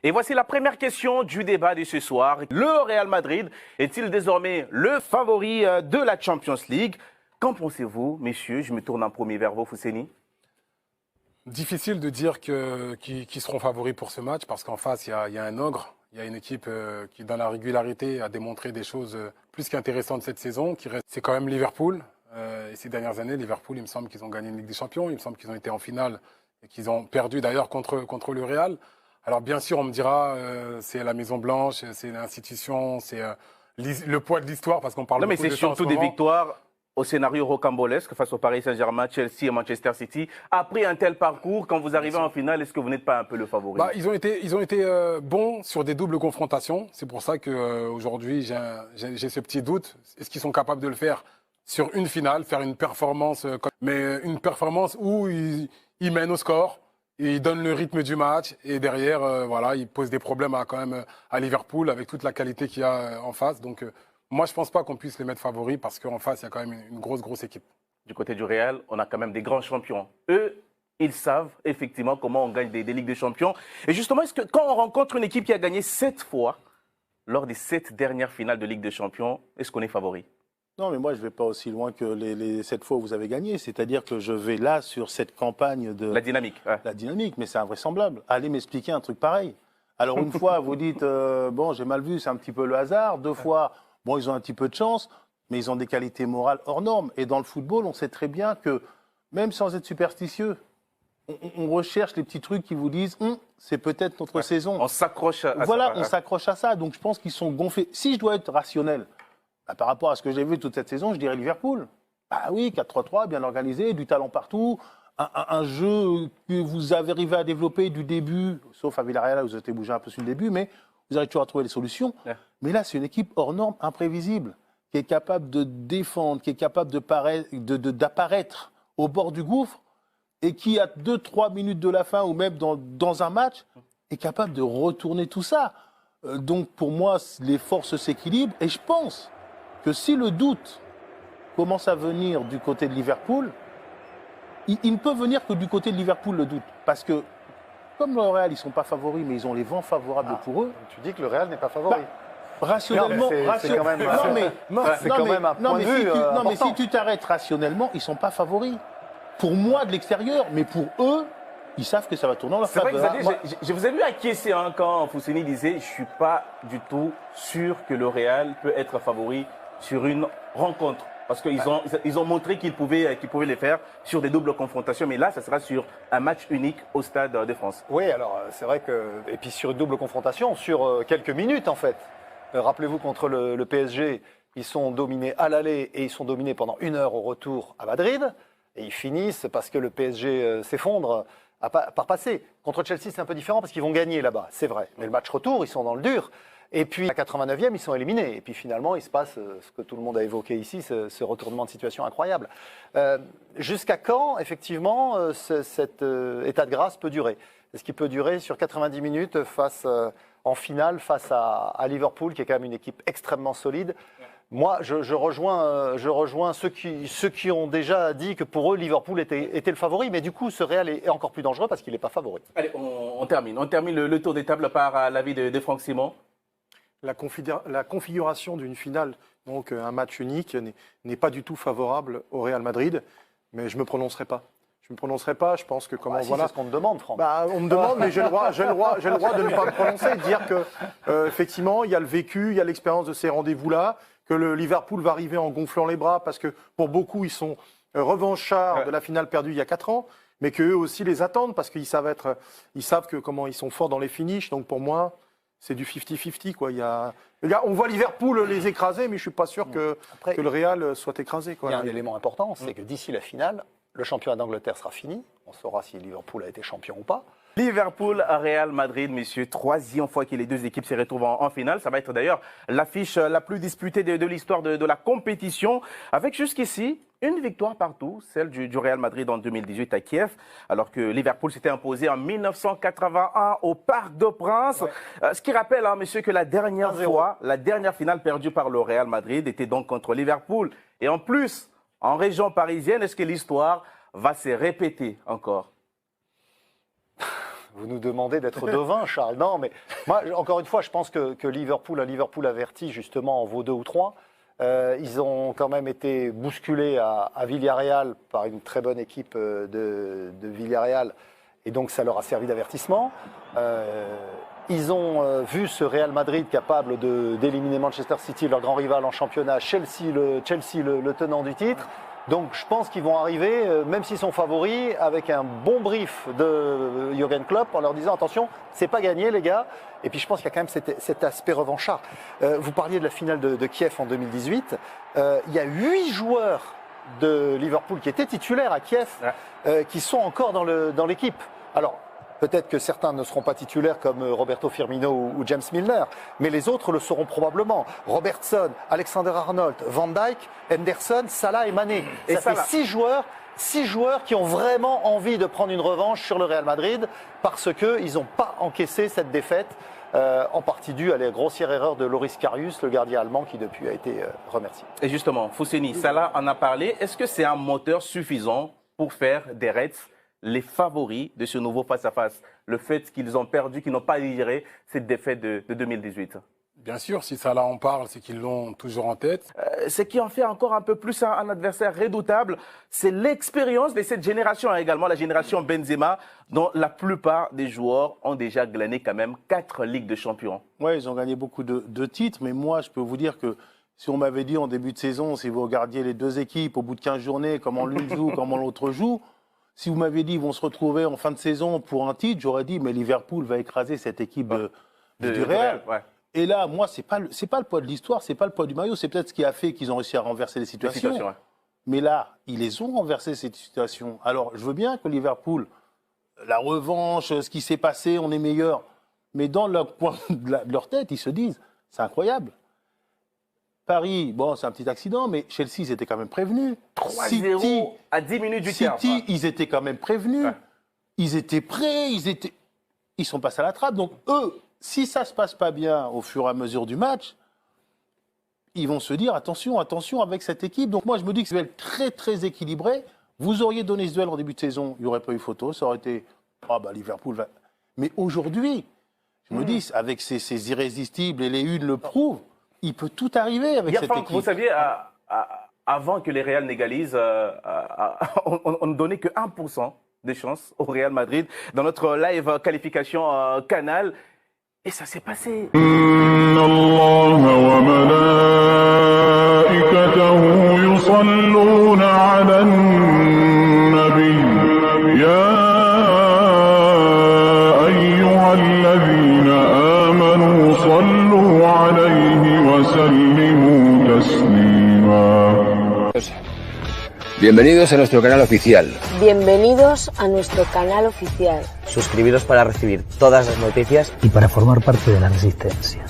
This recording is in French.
Et voici la première question du débat de ce soir. Le Real Madrid est-il désormais le favori de la Champions League? Qu'en pensez-vous, messieurs? Je me tourne en premier vers vous, Fousseni. Difficile de dire qu'ils seront favoris pour ce match parce qu'en face, il y a un ogre. Il y a une équipe qui, dans la régularité, a démontré des choses plus qu'intéressantes cette saison. C'est quand même Liverpool. Et ces dernières années, Liverpool, il me semble qu'ils ont gagné une Ligue des Champions. Il me semble qu'ils ont été en finale et qu'ils ont perdu d'ailleurs contre le Real. Alors bien sûr, on me dira, c'est la Maison Blanche, c'est l'institution, c'est le poids de l'histoire parce qu'on parle Non, mais beaucoup de c'est ça en ce surtout des moment. victoires au scénario rocambolesque face au Paris Saint-Germain, Chelsea et Manchester City. Après un tel parcours, quand vous arrivez en finale, est-ce que vous n'êtes pas un peu le favori? Ils ont été bons sur des doubles confrontations. C'est pour ça qu'aujourd'hui, j'ai ce petit doute. Est-ce qu'ils sont capables de le faire sur une finale, faire une performance, mais une performance où ils mènent au score, ils donnent le rythme du match et derrière, ils posent des problèmes à Liverpool avec toute la qualité qu'il y a en face. Donc, moi, je ne pense pas qu'on puisse les mettre favoris parce qu'en face, il y a quand même une grosse équipe. Du côté du Real, on a quand même des grands champions. Eux, ils savent effectivement comment on gagne des Ligues des Champions. Et justement, est-ce que quand on rencontre une équipe qui a gagné 7 fois lors des 7 dernières finales de Ligue des Champions, est-ce qu'on est favori? Non, mais moi, je ne vais pas aussi loin que les 7 fois où vous avez gagné. C'est-à-dire que je vais là sur cette campagne de... La dynamique. Ouais. La dynamique, mais c'est invraisemblable. Allez m'expliquer un truc pareil. Alors, une fois, vous dites, bon, j'ai mal vu, c'est un petit peu le hasard. 2 fois, bon, ils ont un petit peu de chance, mais ils ont des qualités morales hors normes. Et dans le football, on sait très bien que, même sans être superstitieux, on recherche les petits trucs qui vous disent, c'est peut-être notre saison. On s'accroche à Voilà, ça. on s'accroche à ça. Donc, je pense qu'ils sont gonflés. Si je dois être rationnel, par rapport à ce que j'ai vu toute cette saison, je dirais Liverpool. Bah oui, 4-3-3, bien organisé, du talent partout, un jeu que vous avez arrivé à développer du début, sauf à Villarreal, vous avez été bougé un peu sur le début, mais vous avez toujours à trouver les solutions. Ouais. Mais là, c'est une équipe hors norme, imprévisible, qui est capable de défendre, qui est capable d'apparaître au bord du gouffre, et qui, à 2-3 minutes de la fin, ou même dans un match, est capable de retourner tout ça. Donc, pour moi, les forces s'équilibrent, et je pense que si le doute commence à venir du côté de Liverpool, il ne peut venir que du côté de Liverpool, le doute. Parce que, comme le Real, ils ne sont pas favoris, mais ils ont les vents favorables pour eux. Tu dis que le Real n'est pas favori. Rationnellement, c'est quand même, un point de vue non, mais si tu t'arrêtes rationnellement, ils ne sont pas favoris. Pour moi, de l'extérieur, mais pour eux, ils savent que ça va tourner en leur faveur. Je vous ai vu acquiescer quand Fousseni disait « je ne suis pas du tout sûr que le Real peut être favori sur une rencontre ». Parce qu'ils ont montré qu'ils pouvaient les faire sur des doubles confrontations. Mais là, ça sera sur un match unique au Stade de France. Oui, alors c'est vrai que... Et puis sur une double confrontation, sur quelques minutes en fait. Rappelez-vous, contre le PSG, ils sont dominés à l'aller et ils sont dominés pendant 1 heure au retour à Madrid. Et ils finissent parce que le PSG s'effondre par passer. Contre Chelsea, c'est un peu différent parce qu'ils vont gagner là-bas, c'est vrai. Mais le match retour, ils sont dans le dur. Et puis, à 89e, ils sont éliminés. Et puis, finalement, il se passe ce que tout le monde a évoqué ici, ce retournement de situation incroyable. Jusqu'à quand, effectivement, cet état de grâce peut durer? Est-ce qu'il peut durer sur 90 minutes en finale face à Liverpool, qui est quand même une équipe extrêmement solide? Moi, je rejoins ceux qui ont déjà dit que pour eux, Liverpool était le favori. Mais du coup, ce Real est encore plus dangereux parce qu'il n'est pas favori. Allez, on termine. On termine le tour des tables par l'avis de Franck Simon. La configuration d'une finale, donc un match unique, n'est pas du tout favorable au Real Madrid, mais je ne me prononcerai pas. Je pense que c'est ce qu'on me demande, Franck. On me demande, mais j'ai le droit de ne pas me prononcer, de dire que effectivement, il y a le vécu, il y a l'expérience de ces rendez-vous-là, que le Liverpool va arriver en gonflant les bras, parce que pour beaucoup, ils sont revanchards de la finale perdue il y a 4 ans, mais qu'eux aussi les attendent, parce qu'ils savent comment ils sont forts dans les finishes. Donc pour moi, c'est du 50-50, quoi. On voit Liverpool les écraser, mais je ne suis pas sûr que le Real soit écrasé, quoi. Il y a un élément important, c'est que d'ici la finale, le championnat d'Angleterre sera fini. On saura si Liverpool a été champion ou pas. Liverpool à Real Madrid, messieurs, 3e fois que les deux équipes se retrouvent en finale. Ça va être d'ailleurs l'affiche la plus disputée de l'histoire de la compétition, avec jusqu'ici une victoire partout, celle du Real Madrid en 2018 à Kiev, alors que Liverpool s'était imposé en 1981 au Parc des Princes. Ouais. Ce qui rappelle, messieurs, que la dernière finale perdue par le Real Madrid était donc contre Liverpool. Et en plus, en région parisienne, est-ce que l'histoire va se répéter encore? Vous nous demandez d'être devin, Charles. Non, mais moi, encore une fois, je pense que Liverpool, un Liverpool averti, justement, en vaut 2 ou 3. Ils ont quand même été bousculés à Villarreal par une très bonne équipe de Villarreal. Et donc, ça leur a servi d'avertissement. Ils ont vu ce Real Madrid capable d'éliminer Manchester City, leur grand rival en championnat, Chelsea, le tenant du titre. Donc je pense qu'ils vont arriver, même s'ils sont favoris, avec un bon brief de Jürgen Klopp en leur disant attention, c'est pas gagné les gars. Et puis je pense qu'il y a quand même cet aspect revanchard. Vous parliez de la finale de Kiev en 2018. Il y a 8 joueurs de Liverpool qui étaient titulaires à Kiev, qui sont encore dans l'équipe. Alors peut-être que certains ne seront pas titulaires comme Roberto Firmino ou James Milner, mais les autres le seront probablement. Robertson, Alexander-Arnold, Van Dijk, Henderson, Salah et Mané. Ça fait 6 joueurs qui ont vraiment envie de prendre une revanche sur le Real Madrid parce qu'ils n'ont pas encaissé cette défaite, en partie due à la grossière erreur de Loris Karius, le gardien allemand qui depuis a été remercié. Et justement, Fousseni, Salah en a parlé. Est-ce que c'est un moteur suffisant pour faire des Reds les favoris de ce nouveau face-à-face? Le fait qu'ils ont perdu, qu'ils n'ont pas digéré cette défaite de 2018. Bien sûr, si Salah en parle, c'est qu'ils l'ont toujours en tête. Ce qui en fait encore un peu plus un adversaire redoutable, c'est l'expérience de cette génération, également la génération Benzema, dont la plupart des joueurs ont déjà glané quand même 4 Ligues de Champions. Oui, ils ont gagné beaucoup de titres, mais moi, je peux vous dire que si on m'avait dit en début de saison, si vous regardiez les deux équipes au bout de 15 journées, comment l'une joue, comment l'autre joue, si vous m'aviez dit ils vont se retrouver en fin de saison pour un titre, j'aurais dit mais Liverpool va écraser cette équipe du Real. Ouais. Et là, moi, c'est pas le poids de l'histoire, c'est pas le poids du maillot, c'est peut-être ce qui a fait qu'ils ont réussi à renverser les situations. Ouais. Mais là, ils les ont renversées ces situations. Alors, je veux bien que Liverpool, la revanche, ce qui s'est passé, on est meilleur. Mais dans leur coin de leur tête, ils se disent, c'est incroyable. Paris, bon, c'est un petit accident, mais Chelsea, ils étaient quand même prévenus. 3-0 à 10 minutes du terme. City, ils étaient quand même prévenus. Ouais. Ils étaient prêts, ils sont passés à la trappe. Donc, eux, si ça ne se passe pas bien au fur et à mesure du match, ils vont se dire attention avec cette équipe. Donc, moi, je me dis que c'est un duel très, très équilibré. Vous auriez donné ce duel en début de saison, il n'y aurait pas eu photo. Ça aurait été Liverpool va. Mais aujourd'hui, je me dis, avec ces irrésistibles, et les unes le prouvent, il peut tout arriver avec cette équipe. Vous saviez, avant que les Real n'égalisent, on ne donnait que 1% des chances au Real Madrid dans notre live qualification Canal. Et ça s'est passé. Bienvenidos a nuestro canal oficial. Bienvenidos a nuestro canal oficial. Suscribiros para recibir todas las noticias y para formar parte de la Resistencia.